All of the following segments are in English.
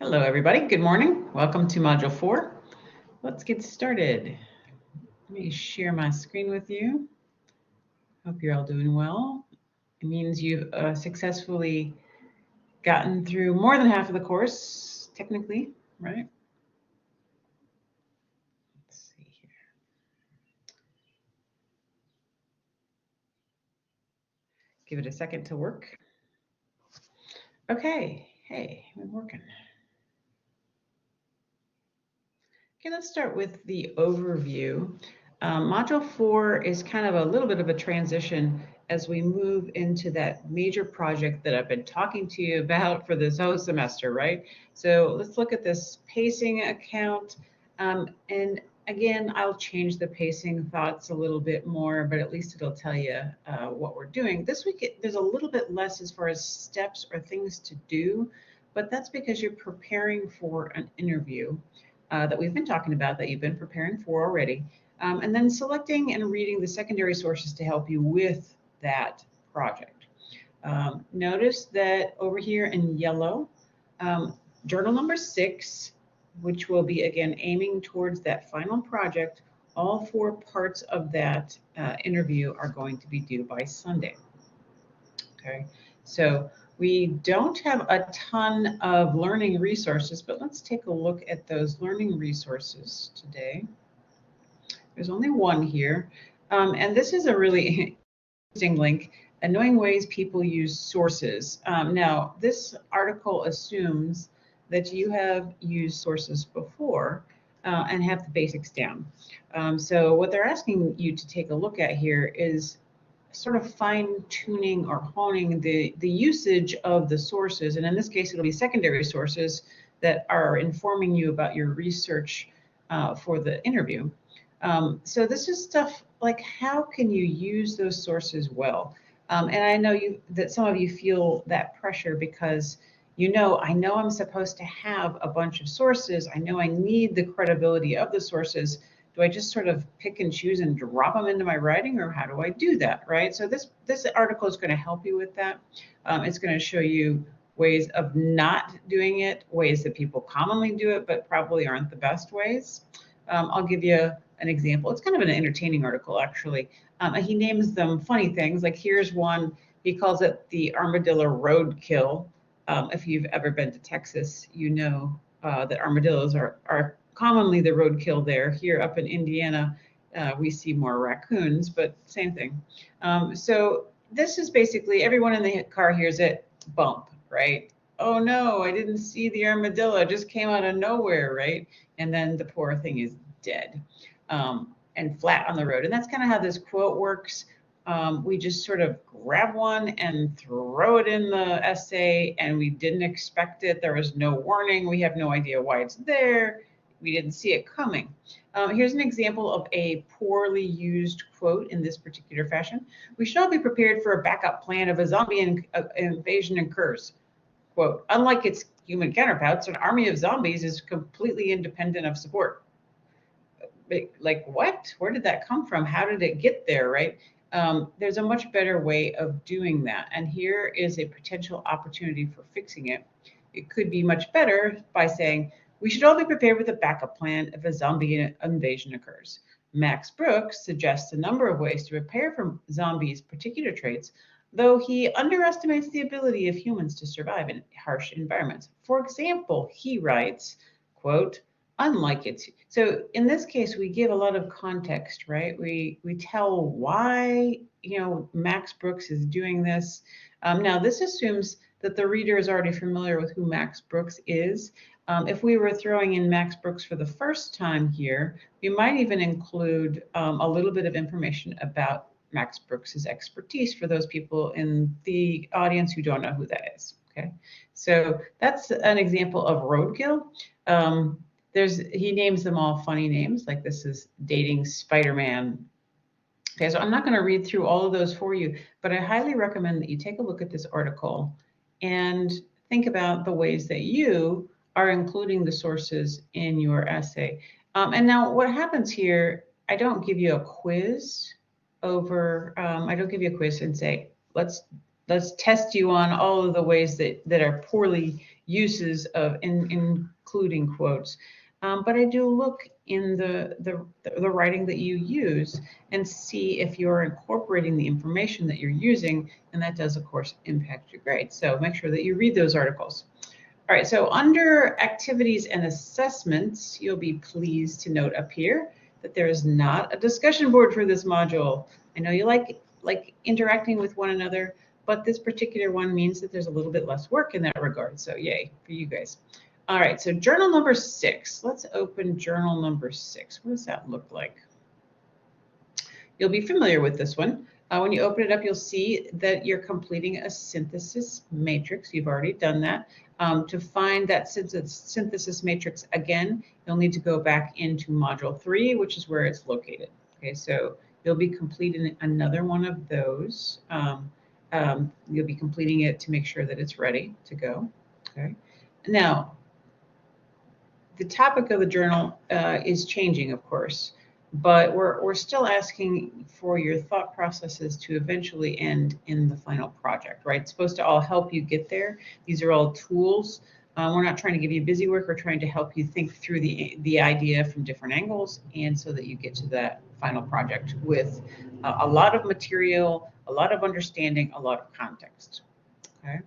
Hello, everybody. Good morning. Welcome to Module 4. Let's get started. Let me share my screen with you. Hope you're all doing well. It means you've successfully gotten through more than half of the course, technically, right? Let's see here. Give it a second to work. Okay. Hey, we're working. Okay, let's start with the overview. Module 4 is kind of a little bit of a transition as we move into that major project that I've been talking to you about for this whole semester, right? So let's look at this pacing account. And again, I'll change the pacing thoughts a little bit more, but at least it'll tell you what we're doing. This week, there's a little bit less as far as steps or things to do, but that's because you're preparing for an interview. That we've been talking about that you've been preparing for already, and then selecting and reading the secondary sources to help you with that project. Notice that over here in yellow, journal number 6, which will be again aiming towards that final project, all 4 parts of that interview are going to be due by Sunday. Okay, so we don't have a ton of learning resources, but let's take a look at those learning resources today. There's only one here, and this is a really interesting link, Knowing Ways People Use Sources. Now, this article assumes that you have used sources before and have the basics down. So what they're asking you to take a look at here is sort of fine-tuning or honing the usage of the sources. And in this case, it'll be secondary sources that are informing you about your research for the interview. So this is stuff like, how can you use those sources well? And I know that some of you feel that pressure because I know I'm supposed to have a bunch of sources. I know I need the credibility of the sources. Do I just sort of pick and choose and drop them into my writing, or how do I do that, right? So this article is going to help you with that. It's going to show you ways of not doing it, ways that people commonly do it, but probably aren't the best ways. I'll give you an example. It's kind of an entertaining article, actually. He names them funny things. Like here's one, he calls it the armadillo roadkill. If you've ever been to Texas, you know that armadillos are commonly the roadkill there. Here up in Indiana, we see more raccoons, but same thing. So this is basically, everyone in the car hears it, bump, right? Oh no, I didn't see the armadillo, it just came out of nowhere, right? And then the poor thing is dead and flat on the road. And that's kind of how this quote works. We just sort of grab one and throw it in the essay, and we didn't expect it. There was no warning. We have no idea why it's there. We didn't see it coming. Here's an example of a poorly used quote in this particular fashion. We should all be prepared for a backup plan if a zombie invasion occurs. Quote, unlike its human counterparts, an army of zombies is completely independent of support. Like what? Where did that come from? How did it get there, right? There's a much better way of doing that. And here is a potential opportunity for fixing it. It could be much better by saying, we should all be prepared with a backup plan if a zombie invasion occurs. Max Brooks suggests a number of ways to prepare for zombies' particular traits, though he underestimates the ability of humans to survive in harsh environments. For example, he writes, quote, unlike it. So in this case, we give a lot of context, right? We tell why, Max Brooks is doing this. Now, this assumes that the reader is already familiar with who Max Brooks is. If we were throwing in Max Brooks for the first time here, we might even include a little bit of information about Max Brooks's expertise for those people in the audience who don't know who that is. Okay, so that's an example of roadkill. He names them all funny names, like this is dating Spider-Man. Okay, so I'm not going to read through all of those for you, but I highly recommend that you take a look at this article and think about the ways that you are including the sources in your essay. And now what happens here, I don't give you a quiz and say, let's let's test you on all of the ways that are poorly uses of including quotes. But I do look in the writing that you use and see if you're incorporating the information that you're using, and that does, of course, impact your grade. So make sure that you read those articles. All right, so under activities and assessments, you'll be pleased to note up here that there is not a discussion board for this module. I know you like interacting with one another, but this particular one means that there's a little bit less work in that regard. So yay for you guys. All right, so journal number 6. Let's open journal number 6. What does that look like? You'll be familiar with this one. When you open it up, you'll see that you're completing a synthesis matrix. You've already done that. To find that synthesis matrix again, you'll need to go back into module 3, which is where it's located. Okay, so you'll be completing another one of those. You'll be completing it to make sure that it's ready to go. Okay. Now, the topic of the journal is changing, of course, but we're still asking for your thought processes to eventually end in the final project, right? It's supposed to all help you get there. These are all tools. We're not trying to give you busy work. We're trying to help you think through the idea from different angles, and so that you get to that final project with a lot of material, a lot of understanding, a lot of context. Okay.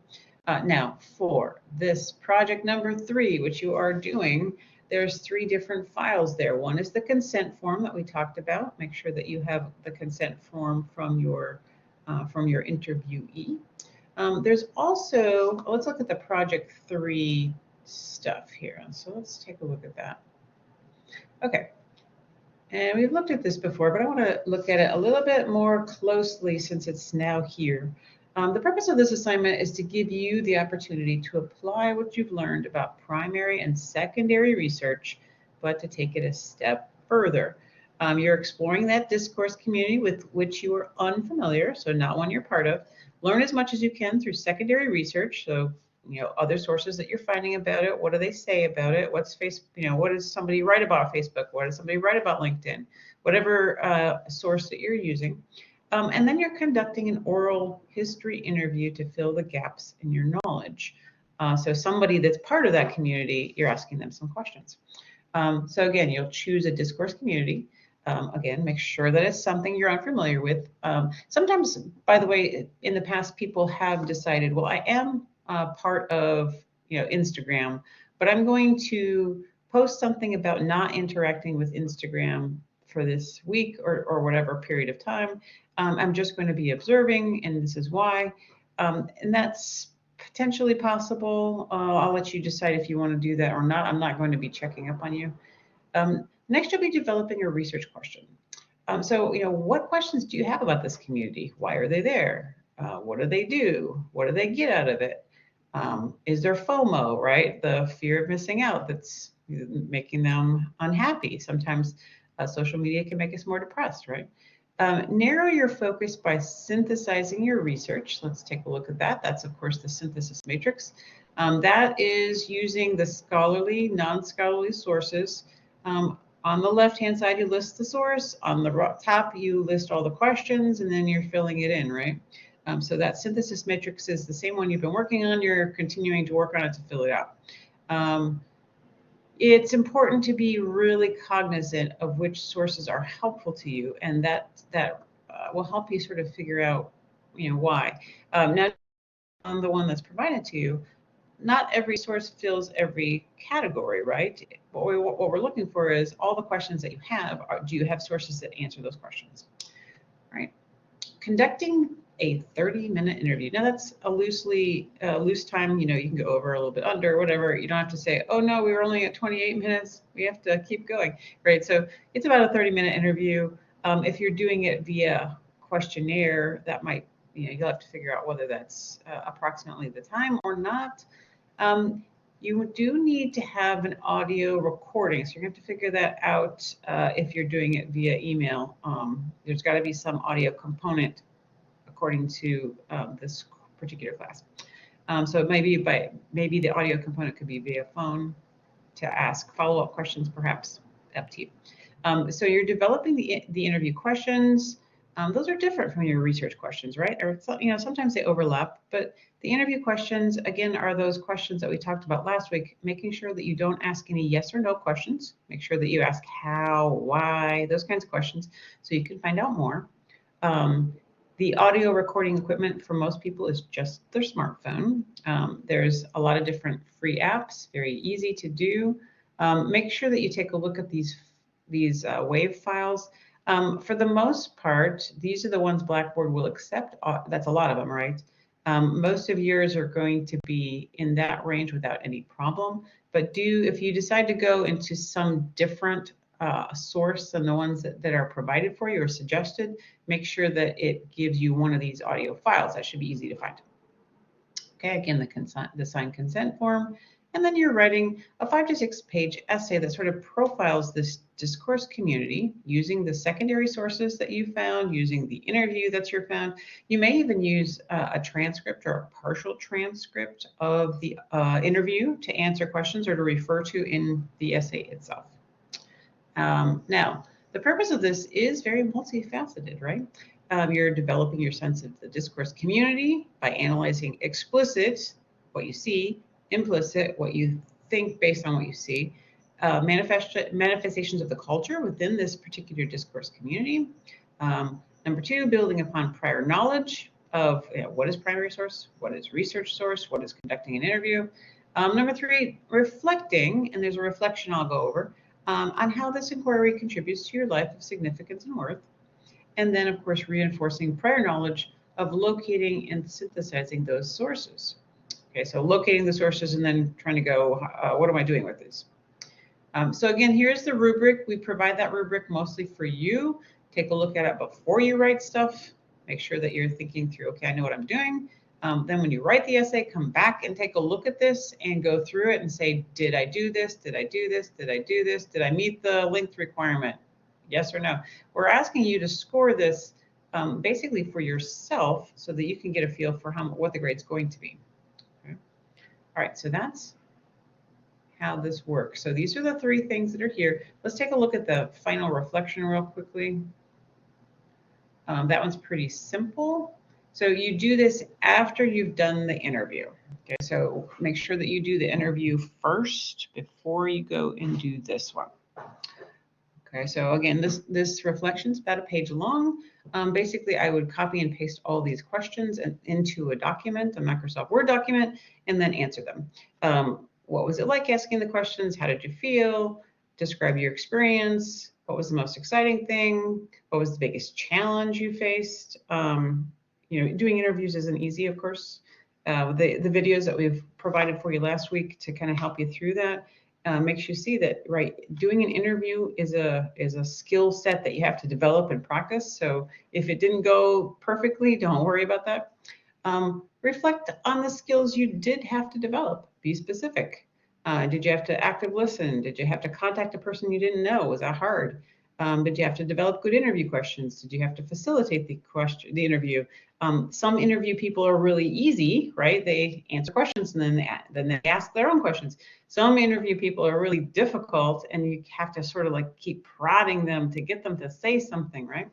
Now, for this project number 3, which you are doing, there's 3 different files there. One is the consent form that we talked about. Make sure that you have the consent form from your interviewee. There's also, let's look at the project 3 stuff here. So let's take a look at that. Okay. And we've looked at this before, but I want to look at it a little bit more closely since it's now here. The purpose of this assignment is to give you the opportunity to apply what you've learned about primary and secondary research, but to take it a step further. You're exploring that discourse community with which you are unfamiliar, so not one you're part of. Learn as much as you can through secondary research, so other sources that you're finding about it. What do they say about it? What does somebody write about Facebook? What does somebody write about LinkedIn? Whatever source that you're using. And then you're conducting an oral history interview to fill the gaps in your knowledge. So somebody that's part of that community, you're asking them some questions. So again, you'll choose a discourse community. Again, make sure that it's something you're unfamiliar with. Sometimes, by the way, in the past, people have decided, well, I am part of Instagram, but I'm going to post something about not interacting with Instagram for this week or whatever period of time. I'm just going to be observing, and this is why. And that's potentially possible. I'll let you decide if you want to do that or not. I'm not going to be checking up on you. Next, you'll be developing a research question. So, what questions do you have about this community? Why are they there? What do they do? What do they get out of it? Is there FOMO, right? The fear of missing out that's making them unhappy. Sometimes social media can make us more depressed, right? Narrow your focus by synthesizing your research. Let's take a look at that. That's, of course, the synthesis matrix. That is using the scholarly, non-scholarly sources. On the left-hand side, you list the source. On the top, you list all the questions, and then you're filling it in, right? So that synthesis matrix is the same one you've been working on. You're continuing to work on it to fill it out. It's important to be really cognizant of which sources are helpful to you, and that will help you sort of figure out, why. Now, on the one that's provided to you, not every source fills every category, right? What we're looking for is all the questions that you have. Do you have sources that answer those questions, right? Conducting a 30-minute interview. Now that's a loose time, you can go over a little bit under, whatever. You don't have to say, oh no, we were only at 28 minutes. We have to keep going, right? So it's about a 30-minute interview. If you're doing it via questionnaire, that might, you'll have to figure out whether that's approximately the time or not. You do need to have an audio recording, so you're going to have to figure that out if you're doing it via email. There's got to be some audio component according to this particular class. So maybe the audio component could be via phone to ask follow-up questions, perhaps, up to you. So you're developing the interview questions. those are different from your research questions, right? Or sometimes they overlap, but the interview questions, again, are those questions that we talked about last week, making sure that you don't ask any yes or no questions. Make sure that you ask how, why, those kinds of questions, so you can find out more. The audio recording equipment for most people is just their smartphone. There's a lot of different free apps, very easy to do. Make sure that you take a look at these WAV files. For the most part, these are the ones Blackboard will accept. That's a lot of them, right? Most of yours are going to be in that range without any problem. But if you decide to go into some different source than the ones that are provided for you or suggested, make sure that it gives you one of these audio files. That should be easy to find. Okay, again, the signed consent form. And then you're writing a 5 to 6 page essay that sort of profiles this discourse community using the secondary sources that you found, using the interview that's found. You may even use a transcript or a partial transcript of the interview to answer questions or to refer to in the essay itself. Now, the purpose of this is very multifaceted, right? You're developing your sense of the discourse community by analyzing explicit, what you see, implicit, what you think based on what you see, manifestations of the culture within this particular discourse community. Number two, building upon prior knowledge of what is primary source, what is research source, what is conducting an interview. Number three, reflecting, and there's a reflection I'll go over, on how this inquiry contributes to your life of significance and worth. And then, of course, reinforcing prior knowledge of locating and synthesizing those sources. Okay, so locating the sources and then trying to go, what am I doing with these? So again, here's the rubric. We provide that rubric mostly for you. Take a look at it before you write stuff. Make sure that you're thinking through, okay, I know what I'm doing. Then when you write the essay, come back and take a look at this and go through it and say, did I do this? Did I do this? Did I do this? Did I meet the length requirement? Yes or no? We're asking you to score this basically for yourself so that you can get a feel for what the grade's going to be. Okay. All right, so that's how this works. So these are the three things that are here. Let's take a look at the final reflection real quickly. That one's pretty simple. So you do this after you've done the interview. Okay, so make sure that you do the interview first before you go and do this one. Okay, so again, this reflection's about a page long. Basically, I would copy and paste all these questions into a document, a Microsoft Word document, and then answer them. What was it like asking the questions? How did you feel? Describe your experience. What was the most exciting thing? What was the biggest challenge you faced? Doing interviews isn't easy, of course. The videos that we've provided for you last week to kind of help you through that makes you see that, right, doing an interview is a skill set that you have to develop and practice. So if it didn't go perfectly, don't worry about that. Reflect on the skills you did have to develop. Be specific. Did you have to active listen? Did you have to contact a person you didn't know? Was that hard? Did you have to develop good interview questions? Did you have to facilitate the interview? Some interview people are really easy, right? They answer questions and then they ask their own questions. Some interview people are really difficult and you have to sort of like keep prodding them to get them to say something, right?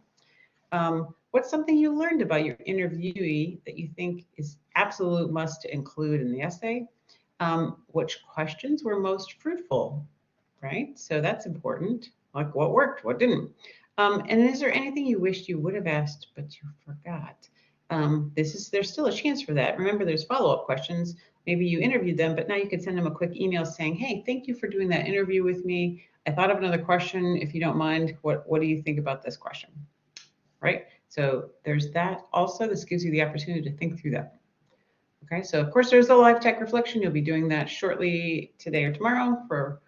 What's something you learned about your interviewee that you think is absolute must to include in the essay? Which questions were most fruitful, right? So that's important. Like what worked, what didn't? And is there anything you wished you would have asked, but you forgot? There's still a chance for that. Remember, there's follow-up questions. Maybe you interviewed them, but now you could send them a quick email saying, hey, thank you for doing that interview with me. I thought of another question. If you don't mind, what do you think about this question? Right? So there's that also. This gives you the opportunity to think through that. Okay, so of course there's the live tech reflection. You'll be doing that shortly today or tomorrow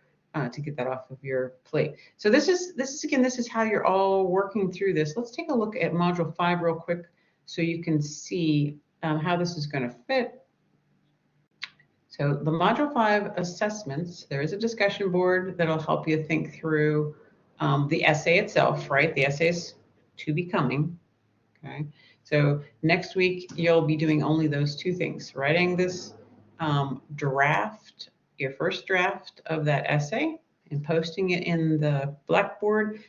to get that off of your plate. So this is how you're all working through this. Let's take a look at module 5 real quick so you can see how this is going to fit. So the module 5 assessments, there is a discussion board that'll help you think through the essay itself, right? The essays to be coming. Okay, so next week you'll be doing only those two things: writing this draft, your first draft of that essay, and posting it in the Blackboard,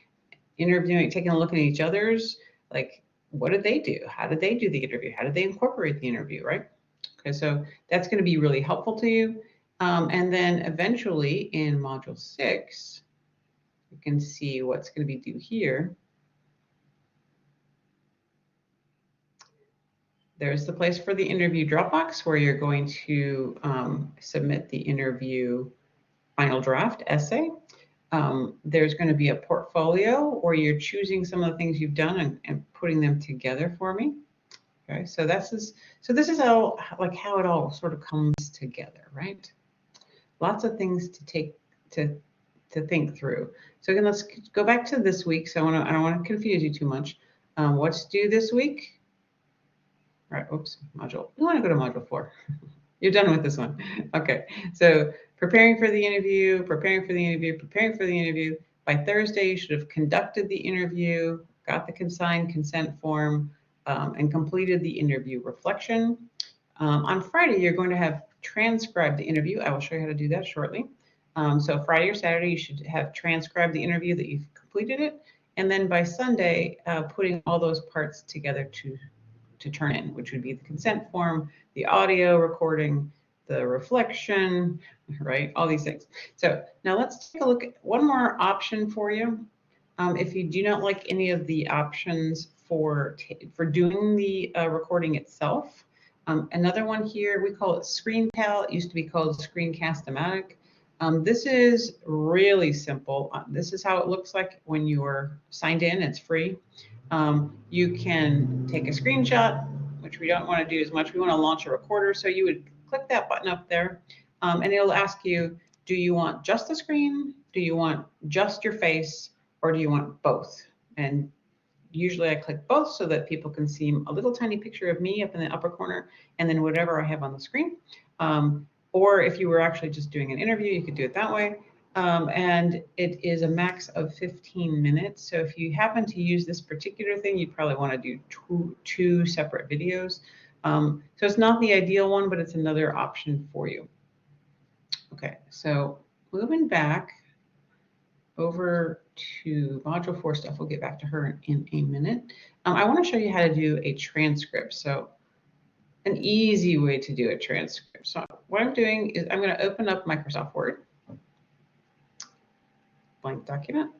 interviewing, taking a look at each other's, like what did they do? How did they do the interview? How did they incorporate the interview, right? Okay, so that's going to be really helpful to you. And then eventually in Module 6, you can see what's going to be due here. There's the place for the interview Dropbox where you're going to submit the interview final draft essay. There's going to be a portfolio where you're choosing some of the things you've done and putting them together for me. Okay, so this is how it all sort of comes together, right? Lots of things to think through. So again, let's go back to this week. So I don't want to confuse you too much. What's due this week? All right, oops, module. You want to go to module 4. You're done with this one. Okay, so preparing for the interview, preparing for the interview, preparing for the interview. By Thursday, you should have conducted the interview, got the consigned consent form, and completed the interview reflection. On Friday, you're going to have transcribed the interview. I will show you how to do that shortly. So Friday or Saturday, you should have transcribed the interview that you've completed it. And then by Sunday, putting all those parts together to turn in, which would be the consent form, the audio recording, the reflection, right? All these things. So now let's take a look at one more option for you. If you do not like any of the options for doing the recording itself, another one here, we call it ScreenPal. It used to be called Screencast-O-Matic. This is really simple. This is how it looks like when you're signed in. It's free. You can take a screenshot, which we don't want to do as much. We want to launch a recorder. So you would click that button up there, and it'll ask you, do you want just the screen? Do you want just your face? Or do you want both? And usually I click both so that people can see a little tiny picture of me up in the upper corner and then whatever I have on the screen. Or if you were actually just doing an interview, you could do it that way. And it is a max of 15 minutes. So if you happen to use this particular thing, you'd probably want to do two separate videos. So it's not the ideal one, but it's another option for you. Okay, so moving back over to Module 4 stuff. We'll get back to her in a minute. I want to show you how to do a transcript. So an easy way to do a transcript. So what I'm doing is I'm going to open up Microsoft Word. Blank document.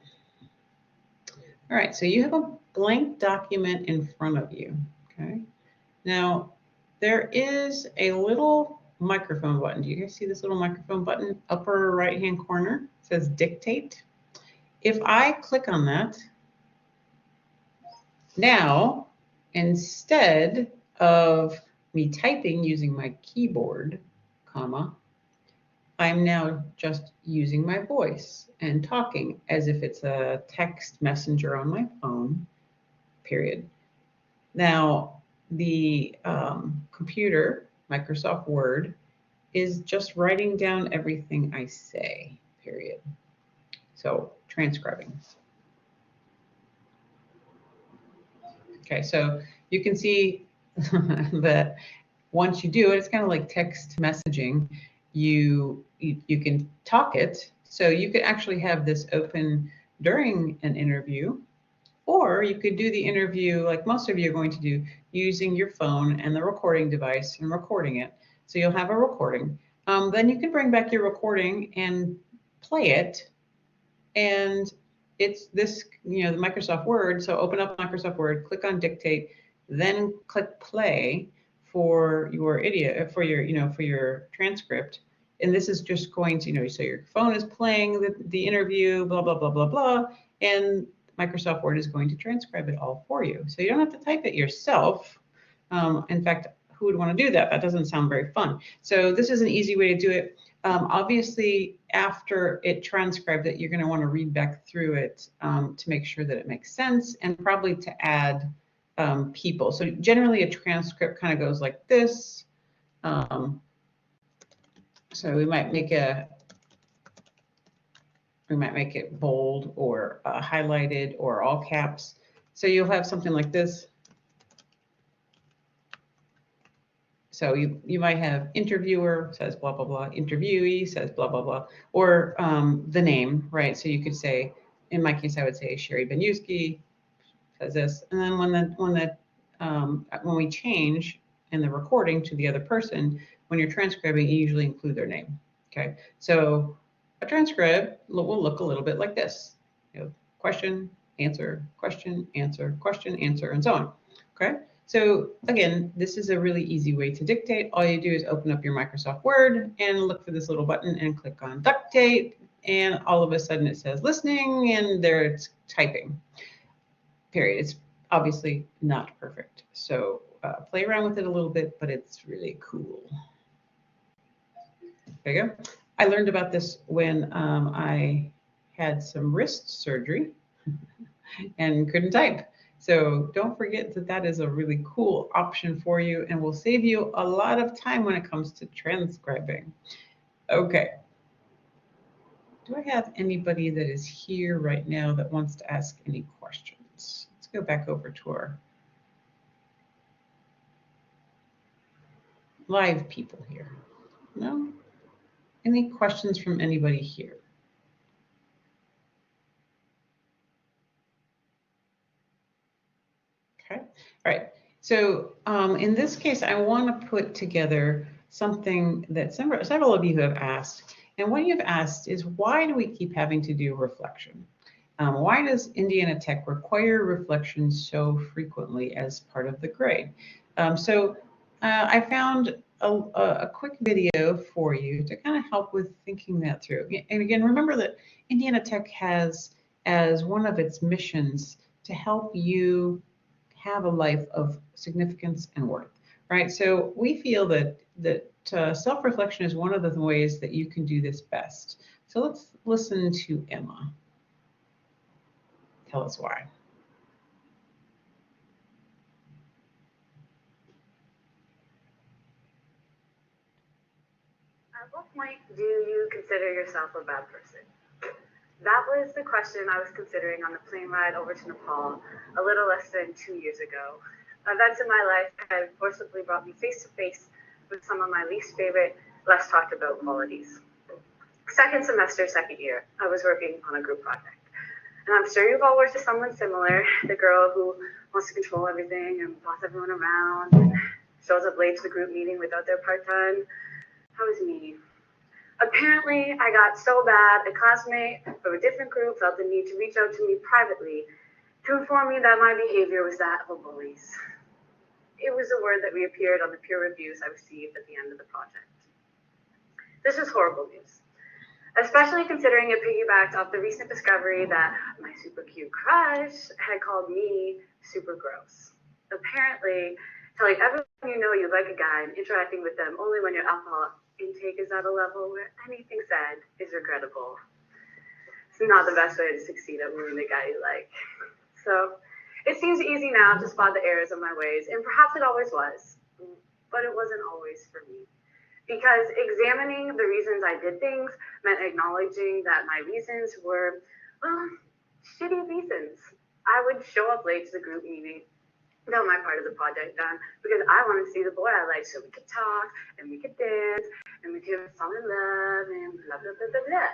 All right, so you have a blank document in front of you. Okay. Now, there is a little microphone button. Do you guys see this little microphone button? Upper right-hand corner. It says Dictate. If I click on that, now, instead of me typing using my keyboard, comma, I'm now just using my voice and talking as if it's a text messenger on my phone, period. Now, the computer, Microsoft Word, is just writing down everything I say, period. So transcribing. Okay, so you can see that once you do it, it's kind of like text messaging. You can talk it, so you could actually have this open during an interview, or you could do the interview like most of you are going to do using your phone and the recording device and recording it. So you'll have a recording. Then you can bring back your recording and play it. And it's this, the Microsoft Word. So open up Microsoft Word, click on Dictate, then click Play for your for your transcript. And this is just going to, so your phone is playing the interview, blah, blah, blah, blah, blah. And Microsoft Word is going to transcribe it all for you. So you don't have to type it yourself. In fact, who would want to do that? That doesn't sound very fun. So this is an easy way to do it. Obviously, after it transcribed it, you're going to want to read back through it to make sure that it makes sense and probably to add people. So generally, a transcript kind of goes like this. So we might make it bold or highlighted or all caps. So you'll have something like this. So you might have interviewer says blah, blah, blah, interviewee says blah, blah, blah, or the name, right? So you could say, in my case, I would say Sherry Benuski says this. And then when the when we change in the recording to the other person, when you're transcribing, you usually include their name. Okay, so a transcript will look a little bit like this. You know, question, answer, question, answer, and so on. Okay, so again, this is a really easy way to dictate. All you do is open up your Microsoft Word and look for this little button and click on dictate, and all of a sudden it says listening, and there it's typing. Period. It's obviously not perfect. So play around with it a little bit, but it's really cool. There you go. I learned about this when I had some wrist surgery and couldn't type. So don't forget that that is a really cool option for you and will save you a lot of time when it comes to transcribing. Okay. Do I have anybody that is here right now that wants to ask any questions? Let's go back over to our live people here. No? Any questions from anybody here? Okay, all right. So in this case, I want to put together something that several of you have asked. And what you've asked is, why do we keep having to do reflection? Why does Indiana Tech require reflection so frequently as part of the grade? I found a quick video for you to kind of help with thinking that through. And again, remember that Indiana Tech has as one of its missions to help you have a life of significance and worth, right? So we feel that self-reflection is one of the ways that you can do this best. So let's listen to Emma. Tell us why. At what point do you consider yourself a bad person? That was the question I was considering on the plane ride over to Nepal a little less than 2 years ago. Events in my life had forcibly brought me face to face with some of my least favorite, less talked about qualities. Second semester, second year, I was working on a group project. And I'm sure you've all worked with someone similar, the girl who wants to control everything and boss everyone around and shows up late to the group meeting without their part done. That was me. Apparently, I got so bad, a classmate from a different group felt the need to reach out to me privately to inform me that my behavior was that of a bully's. It was a word that reappeared on the peer reviews I received at the end of the project. This was horrible news, especially considering it piggybacked off the recent discovery that my super cute crush had called me super gross. Apparently, telling everyone you know you like a guy and interacting with them only when your alcohol intake is at a level where anything said is regrettable. It's not the best way to succeed at wooing the guy you like. So it seems easy now to spot the errors of my ways, and perhaps it always was, but it wasn't always for me. Because examining the reasons I did things meant acknowledging that my reasons were, well, shitty reasons. I would show up late to the group meeting, got my part of the project done because I wanted to see the boy I liked so we could talk and we could dance and we could fall in love and blah, blah, blah, blah, blah.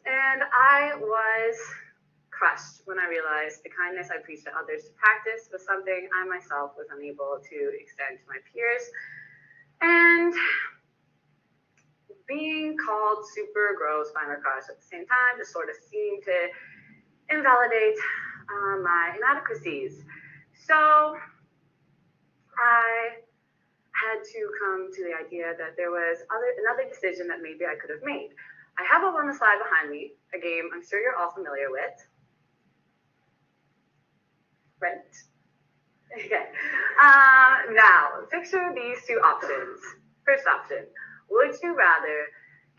And I was crushed when I realized the kindness I preached to others to practice was something I myself was unable to extend to my peers. And being called super gross by my crush at the same time just sort of seemed to invalidate my inadequacies. So I had to come to the idea that there was another decision that maybe I could have made. I have up on the slide behind me a game I'm sure you're all familiar with. Right? Okay. Now, picture these two options. First option, would you rather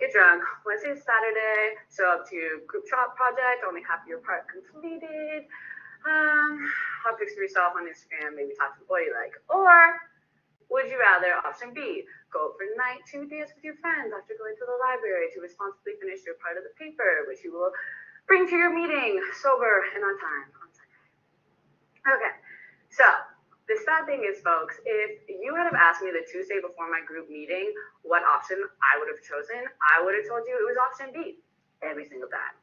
get drunk Wednesday to Saturday, show up to group project, only half your part completed, have pictures of yourself on Instagram, maybe talk to the boy you like? Or would you rather, option B, go out for a night to dance with your friends after going to the library to responsibly finish your part of the paper, which you will bring to your meeting sober and on time on Sunday? Okay, so the sad thing is, folks, if you would have asked me the Tuesday before my group meeting what option I would have chosen, I would have told you it was option B every single time.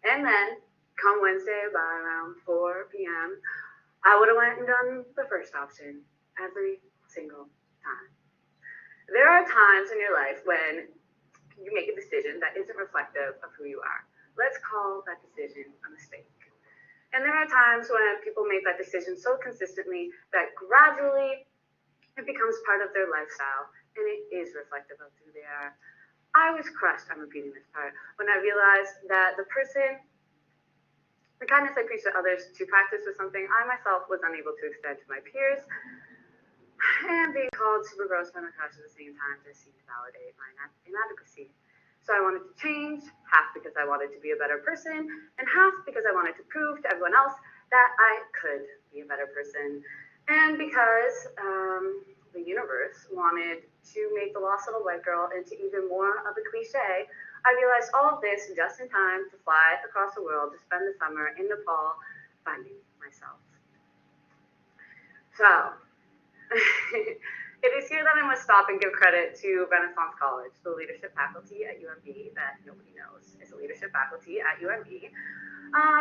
And then come Wednesday by around 4 p.m., I would have went and done the first option every single time. There are times in your life when you make a decision that isn't reflective of who you are. Let's call that decision a mistake. And there are times when people make that decision so consistently that gradually it becomes part of their lifestyle and it is reflective of who they are. I was crushed, I'm repeating this part, when I realized that the kindness I preach to others to practice was something I myself was unable to extend to my peers, and being called super gross by my crush at the same time just seemed to validate my inadequacy. So I wanted to change, half because I wanted to be a better person, and half because I wanted to prove to everyone else that I could be a better person. And because the universe wanted to make the lost little white girl into even more of a cliche, I realized all of this just in time to fly across the world to spend the summer in Nepal finding myself. So, it is here that I must stop and give credit to Renaissance College, the leadership faculty at UMB that nobody knows is a leadership faculty at UMB,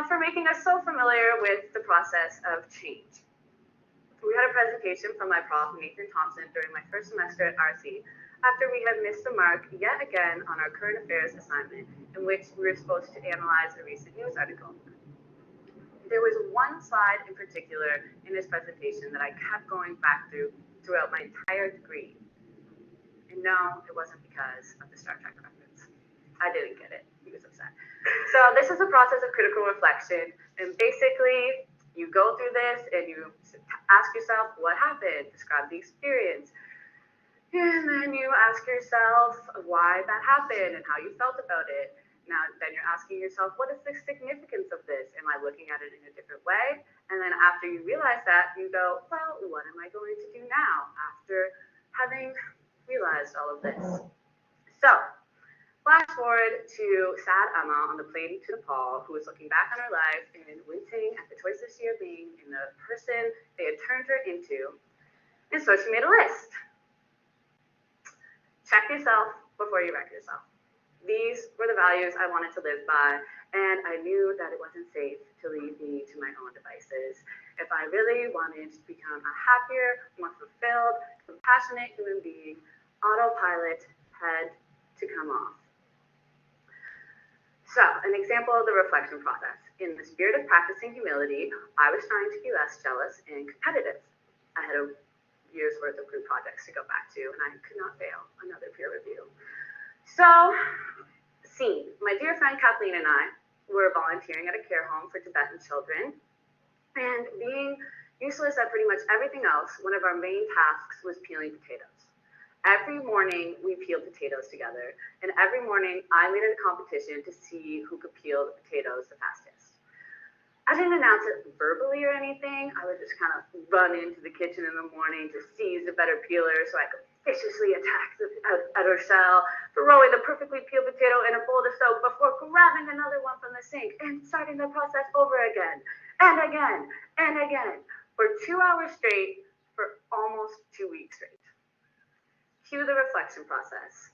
for making us so familiar with the process of change. We had a presentation from my prof, Nathan Thompson, during my first semester at RC, after we had missed the mark yet again on our current affairs assignment, in which we were supposed to analyze a recent news article. There was one slide in particular in this presentation that I kept going back throughout my entire degree. And no, it wasn't because of the Star Trek reference. I didn't get it. He was upset. So this is a process of critical reflection. And basically, you go through this and you ask yourself what happened, describe the experience. And then you ask yourself why that happened and how you felt about it. Now, then you're asking yourself, what is the significance of this? Am I looking at it in a different way? And then after you realize that, you go, well, what am I going to do now after having realized all of this? So, flash forward to sad Emma on the plane to Nepal, who was looking back on her life and wincing at the choices she had made in the person they had turned her into. And so she made a list. Check yourself before you wreck yourself. These were the values I wanted to live by, and I knew that it wasn't safe to leave me to my own devices. If I really wanted to become a happier, more fulfilled, compassionate human being, autopilot had to come off. So, an example of the reflection process. In the spirit of practicing humility, I was trying to be less jealous and competitive. I had a year's worth of group projects to go back to, and I could not fail another peer review. So, scene. My dear friend Kathleen and I were volunteering at a care home for Tibetan children, and being useless at pretty much everything else, one of our main tasks was peeling potatoes. Every morning, we peeled potatoes together, and every morning, I made it a competition to see who could peel the potatoes the fastest. I didn't announce it verbally or anything. I would just kind of run into the kitchen in the morning to seize a better peeler so I could viciously attack at her shell, throwing the perfectly peeled potato in a bowl of soap before grabbing another one from the sink and starting the process over again, and again, and again, for 2 hours straight, for almost 2 weeks straight. Cue the reflection process.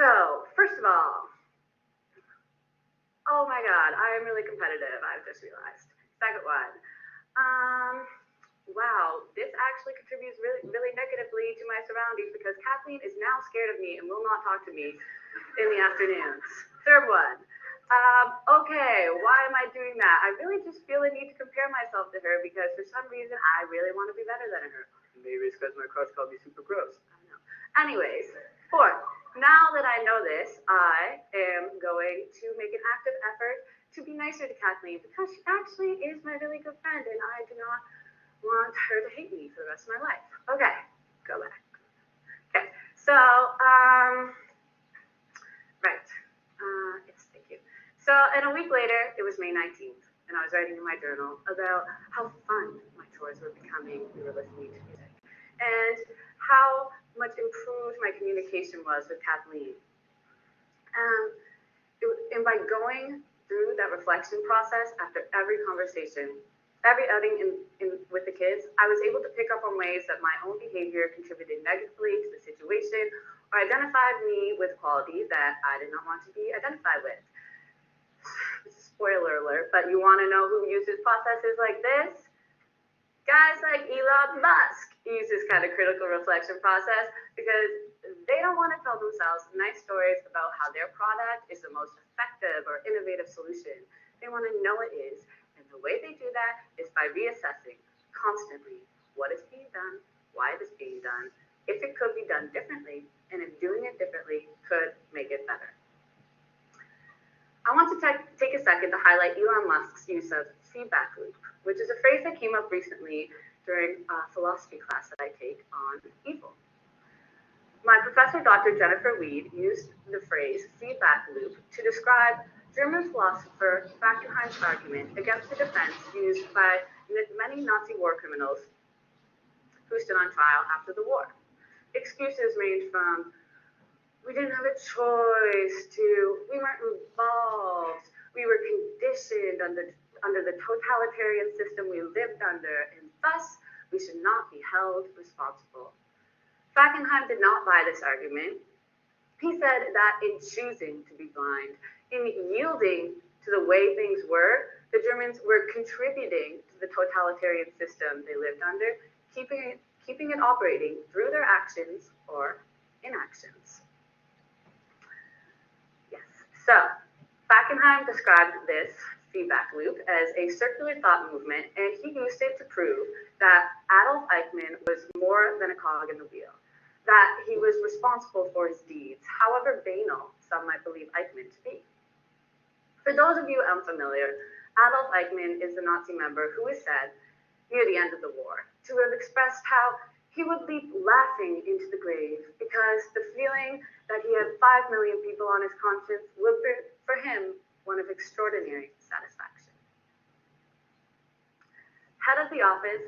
So, first of all, oh my God, I am really competitive, I've just realized. Second one, wow, this actually contributes really negatively to my surroundings because Kathleen is now scared of me and will not talk to me in the afternoons. Third one, okay, why am I doing that? I really just feel a need to compare myself to her because for some reason I really want to be better than her. Maybe it's because my crush called me super gross. I don't know. Anyways, fourth, now that I know this, I am going to make an active effort to be nicer to Kathleen because she actually is my really good friend and I do not want her to hate me for the rest of my life. Okay, go back. Okay, so, right. Yes, thank you. So, and a week later, it was May 19th, and I was writing in my journal about how fun my chores were becoming. We were listening to music, and how much improved my communication was with Kathleen. And by going through that reflection process after every conversation, every outing with the kids, I was able to pick up on ways that my own behavior contributed negatively to the situation or identified me with qualities that I did not want to be identified with. spoiler alert, but you want to know who uses processes like this? Guys like Elon Musk use this kind of critical reflection process because they don't want to tell themselves nice stories about how their product is the most effective or innovative solution. They want to know it is. And the way they do that is by reassessing constantly what is being done, why it is being done, if it could be done differently, and if doing it differently could make it better. I want to take a second to highlight Elon Musk's use of feedback loop, which is a phrase that came up recently during a philosophy class that I take on evil. My professor, Dr. Jennifer Weed, used the phrase feedback loop to describe German philosopher Fackenheim's argument against the defense used by many Nazi war criminals who stood on trial after the war. Excuses range from, we didn't have a choice, to we weren't involved, we were conditioned under the totalitarian system we lived under, and thus we should not be held responsible. Fackenheim did not buy this argument. He said that in choosing to be blind, in yielding to the way things were, the Germans were contributing to the totalitarian system they lived under, keeping it operating through their actions or inactions. Yes, so Fackenheim described this feedback loop as a circular thought movement, and he used it to prove that Adolf Eichmann was more than a cog in the wheel, that he was responsible for his deeds, however banal some might believe Eichmann to be. For those of you unfamiliar, Adolf Eichmann is the Nazi member who is said, near the end of the war, to have expressed how he would leap laughing into the grave because the feeling that he had 5 million people on his conscience would be, for him, one of extraordinary satisfaction. Head of the Office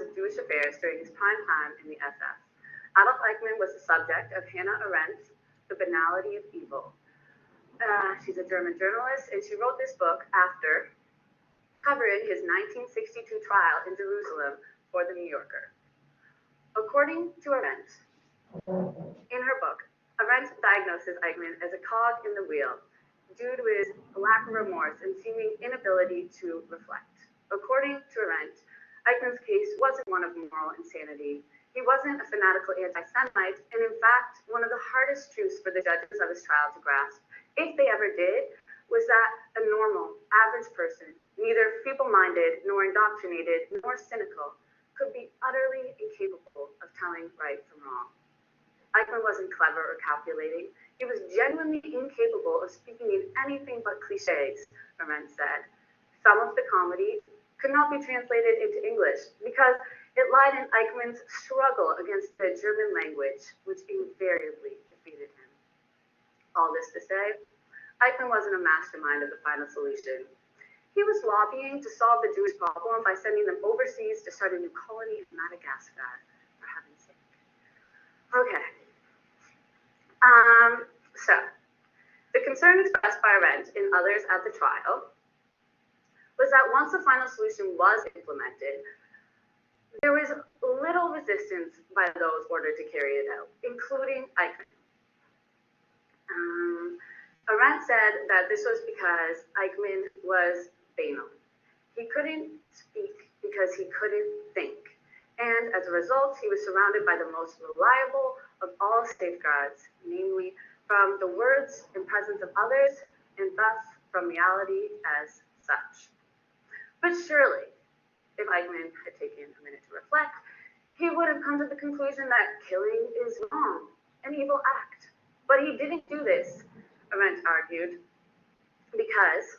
of Jewish Affairs during his prime time in the SS, Adolf Eichmann was the subject of Hannah Arendt's The Banality of Evil. She's a German journalist, and she wrote this book after covering his 1962 trial in Jerusalem for the New Yorker. According to Arendt, in her book, Arendt diagnoses Eichmann as a cog in the wheel due to his lack of remorse and seeming inability to reflect. According to Arendt, Eichmann's case wasn't one of moral insanity. He wasn't a fanatical anti-Semite, and in fact, one of the hardest truths for the judges of his trial to grasp, if they ever did, was that a normal, average person, neither feeble-minded, nor indoctrinated, nor cynical, could be utterly incapable of telling right from wrong. Eichmann wasn't clever or calculating. He was genuinely incapable of speaking in anything but cliches, Arendt said. Some of the comedy could not be translated into English because it lied in Eichmann's struggle against the German language, which invariably defeated him. All this to say, Eichmann wasn't a mastermind of the final solution. He was lobbying to solve the Jewish problem by sending them overseas to start a new colony in Madagascar, for heaven's sake. Okay. So, the concern expressed by Arendt and others at the trial was that once the final solution was implemented, there was little resistance by those ordered to carry it out, including Eichmann. Arendt said that this was because Eichmann was banal. He couldn't speak because he couldn't think. And as a result, he was surrounded by the most reliable of all safeguards, namely from the words and presence of others, and thus from reality as such. But surely, if Eichmann had taken a minute to reflect, he would have come to the conclusion that killing is wrong, an evil act. But he didn't do this, Arendt argued, because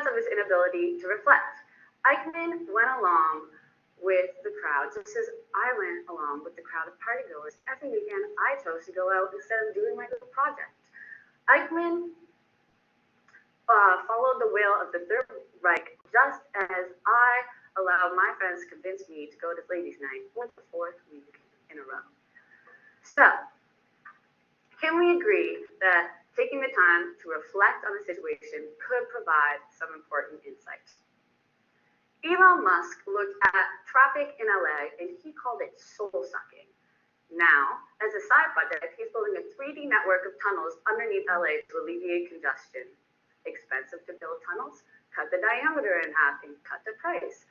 of his inability to reflect. Eichmann went along with the crowd, just as I went along with the crowd of partygoers. Every weekend, I chose to go out instead of doing my little project. Eichmann followed the will of the Third Reich, just as I allowed my friends to convince me to go to ladies' night for the 4th week in a row. So, can we agree that taking the time to reflect on the situation could provide some important insights? Elon Musk looked at traffic in LA and he called it soul-sucking. Now, as a side project, he's building a 3D network of tunnels underneath LA to alleviate congestion. Expensive to build tunnels? Cut the diameter in half and cut the price.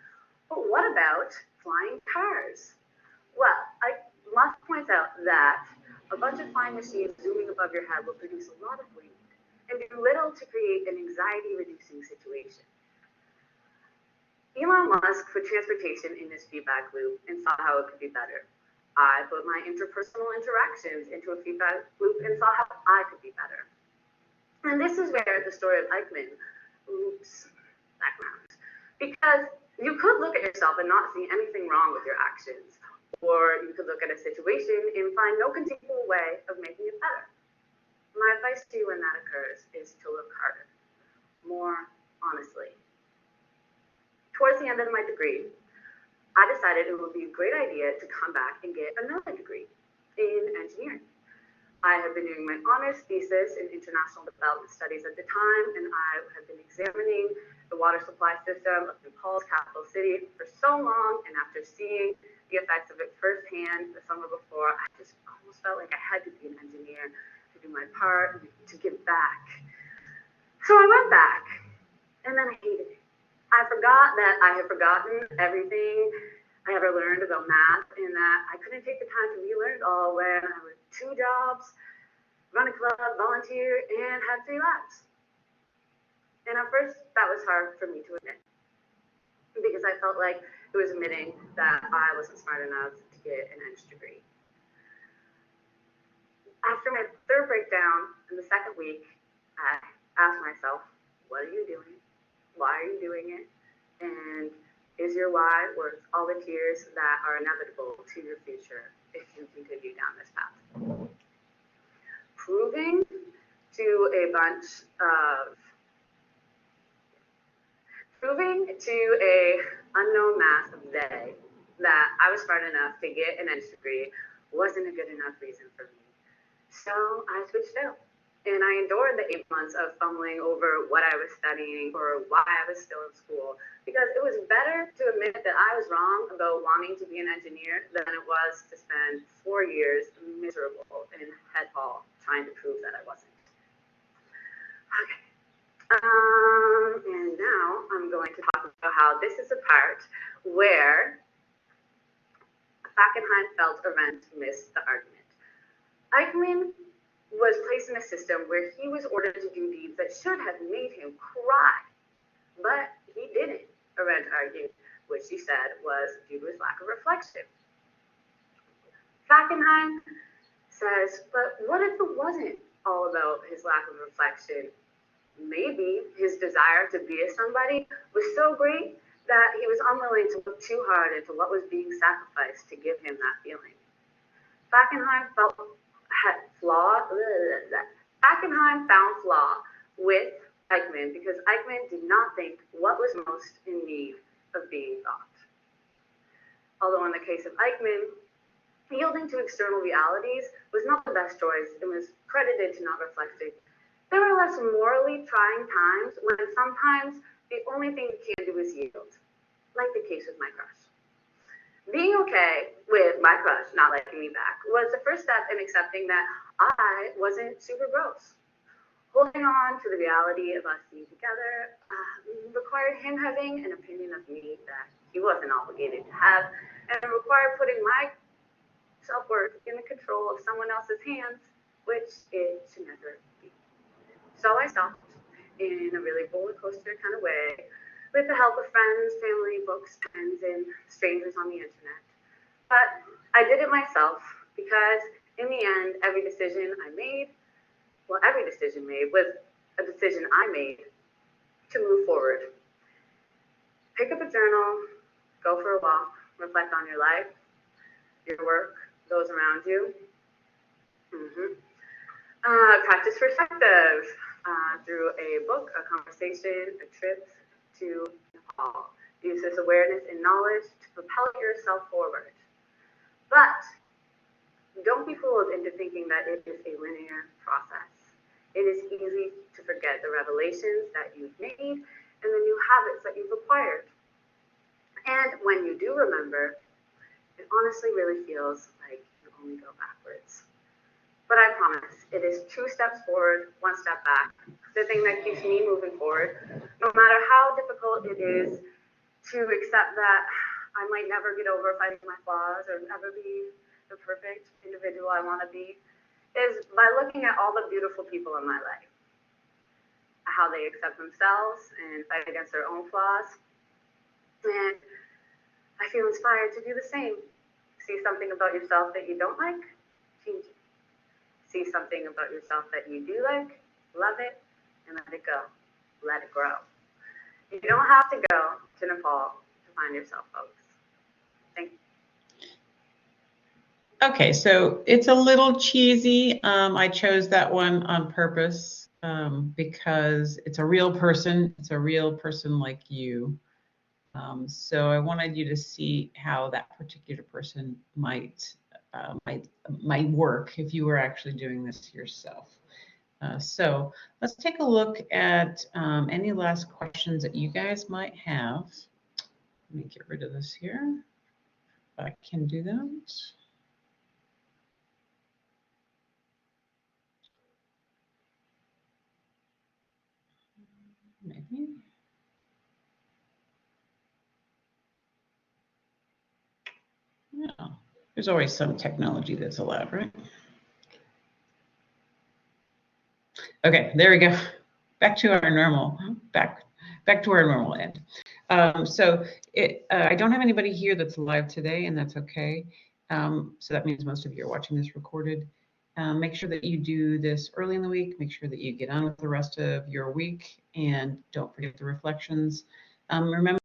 But what about flying cars? Well, I must point out that a bunch of flying machines zooming above your head will produce a lot of wind and do little to create an anxiety-reducing situation. Elon Musk put transportation in his feedback loop and saw how it could be better. I put my interpersonal interactions into a feedback loop and saw how I could be better. And this is where the story of Eichmann loops background. Because you could look at yourself and not see anything wrong with your actions, or you could look at a situation and find no conceivable way of making it better. My advice to you when that occurs is to look harder, more honestly. Towards the end of my degree, I decided it would be a great idea to come back and get another degree in engineering. I had been doing my honors thesis in international development studies at the time, and I had been examining the water supply system of Nepal's capital city for so long, and after seeing the effects of it firsthand the summer before, I just almost felt like I had to be an engineer to do my part, and to give back. So I went back, and then I hated it. I forgot that I had forgotten everything I ever learned about math, and that I couldn't take the time to relearn it all when I worked 2 jobs, run a club, volunteer, and had 3 labs. And at first, that was hard for me to admit, because I felt like it was admitting that I wasn't smart enough to get an Eng degree. After my 3rd breakdown in the 2nd week, I asked myself, what are you doing? Why are you doing it? And is your why worth all the tears that are inevitable to your future if you continue down this path? Proving to a unknown mass of they that I was smart enough to get an Eng degree wasn't a good enough reason for me. So I switched out. And I endured the 8 months of fumbling over what I was studying or why I was still in school, because it was better to admit that I was wrong about wanting to be an engineer than it was to spend 4 years miserable in head hall trying to prove that I wasn't. Okay. And now I'm going to talk about how this is a part where Falkenhayn-Arendt missed the argument. Eichmann was placed in a system where he was ordered to do deeds that should have made him cry. But he didn't, Arendt argued, which she said was due to his lack of reflection. Falkenhayn says, but what if it wasn't all about his lack of reflection? Maybe his desire to be a somebody was so great that he was unwilling to look too hard into what was being sacrificed to give him that feeling. Falkenhayn found flaw with Eichmann because Eichmann did not think what was most in need of being thought. Although in the case of Eichmann, yielding to external realities was not the best choice and was credited to not reflecting. There were less morally trying times when sometimes the only thing you can do is yield, like the case with my crush. Being okay with my crush not liking me back was the first step in accepting that I wasn't super gross. Holding on to the reality of us being together required him having an opinion of me that he wasn't obligated to have, and it required putting my self-worth in the control of someone else's hands, which it should never be. So I stopped in a really roller coaster kind of way, with the help of friends, family, books, pens, and strangers on the internet. But I did it myself because in the end, every decision made was a decision I made to move forward. Pick up a journal, go for a walk, reflect on your life, your work, those around you. Practice perspective through a book, a conversation, a trip to Nepal. Use this awareness and knowledge to propel yourself forward. But don't be fooled into thinking that it is a linear process. It is easy to forget the revelations that you've made and the new habits that you've acquired. And when you do remember, it honestly really feels like you only go backwards. But I promise, it is 2 steps forward, 1 step back. The thing that keeps me moving forward, no matter how difficult it is to accept that I might never get over finding my flaws or never be the perfect individual I want to be, is by looking at all the beautiful people in my life, how they accept themselves and fight against their own flaws. And I feel inspired to do the same. See something about yourself that you don't like, change it. See something about yourself that you do like, love it, and let it go. Let it grow. You don't have to go to Nepal to find yourself, folks. Thank you. Okay, so it's a little cheesy. I chose that one on purpose because it's a real person. It's a real person like you. So I wanted you to see how that particular person might work if you were actually doing this yourself. So let's take a look at any last questions that you guys might have. Let me get rid of this here. I can do that. Maybe. Yeah, there's always some technology that's allowed, right? Okay, there we go. Back to our normal, back to our normal end. So I don't have anybody here that's live today, and that's okay. So that means most of you are watching this recorded. Make sure that you do this early in the week. Make sure that you get on with the rest of your week, and don't forget the reflections. Remember